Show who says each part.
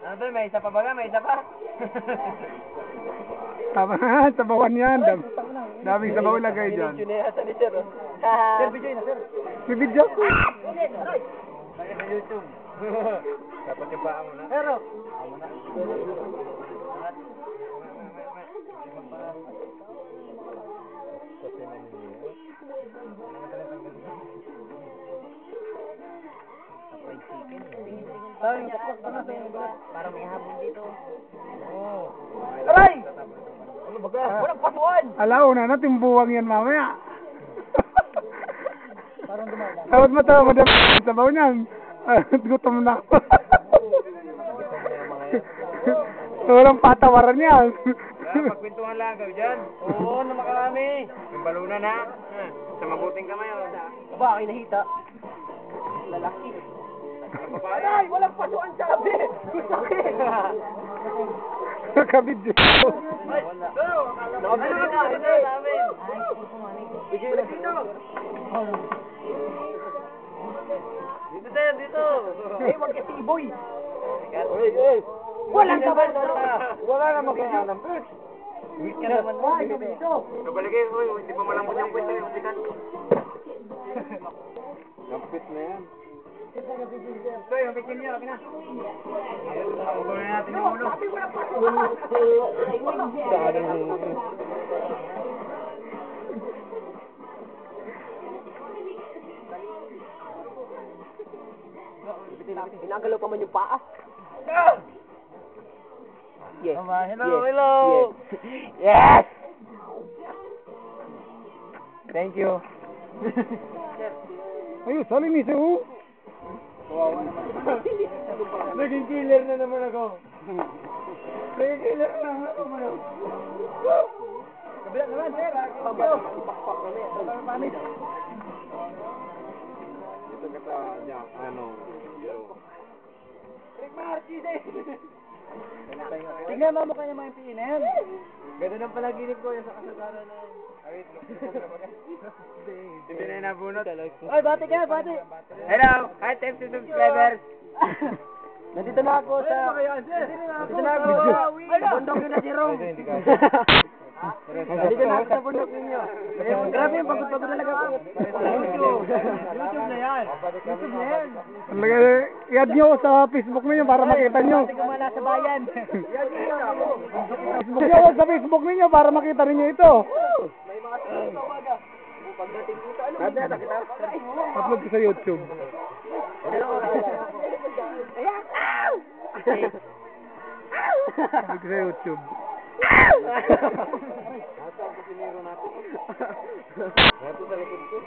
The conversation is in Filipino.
Speaker 1: Ano to, may isa pa ba? May isa pa?
Speaker 2: Tama, sabawan yan. Daming sabaw lagay dyan.
Speaker 1: Siniyasa ni Sir. Sir, video na, Sir.
Speaker 2: May video ko.
Speaker 1: Bakit sa YouTube? Dapat yung paa mo na. Pero, para may habon dito. Oo. Aray! Ano ba ka? Walang pasuan!
Speaker 2: Alauna na, timbuwang yan mamaya.
Speaker 1: Parang dumadaan.
Speaker 2: Tawad mo tayo, madam. Sabaw niyan. Gutom na ako. Walang patawaran yan.
Speaker 1: Pagpintuhan lang kayo dyan. Oo, na makarami. Yung balunan na. Sa mabuting kamay. Aba, akin nahita. Lalaki. Aray, walang pasuan sa kabi.
Speaker 2: Nakabidyo.
Speaker 1: Nakabidyo na. Ito namin. Bigay na dito. Dito tayo, dito. Eh, wag kasi boy. Walang sabay. Wala na magkakalam. Wait ka naman mo. Kabaligay mo, hindi pa malambot yung kwento yung bitan.
Speaker 2: Lampit na yan.
Speaker 1: So, yung kitchen niya, okay na. Pagkukunin natin yung ulo. Pinagalaw pa man yung paa. Yes. Hello, hello. Yes. Thank you.
Speaker 2: Ayun, saling ni Seu.
Speaker 1: Kawawa naman. Naging killer na naman ako. Naging killer na naman ako. Kabila naman, sir. Pakpak kami. Pamit.
Speaker 2: Ito kata niya, ano,
Speaker 1: Rick Marquez eh. Tingnan mo mukha niya mga piin na yan. Ganda ng panaginip ko yung sa kasagara na yun. Hindi na nabunot. Ay, bati ka, bati. Hello, hi, thanks to subscribers. Nandito na ako sa... Nandito na ako sa bundok nila, Jerome. Nandito na ako sa bundok ninyo. Grabe yung pagod-pagod na talaga ako. YouTube na yan. YouTube na yan.
Speaker 2: I-add nyo sa Facebook ninyo para makita nyo.
Speaker 1: Kasi kumala sa bayan.
Speaker 2: I-add sa Facebook ninyo para makita ninyo ito.
Speaker 1: May mga tawaga. Pagdating dito, ano?
Speaker 2: Upload ko sa YouTube. Upload ko sa YouTube.
Speaker 1: Ito sa likod ko.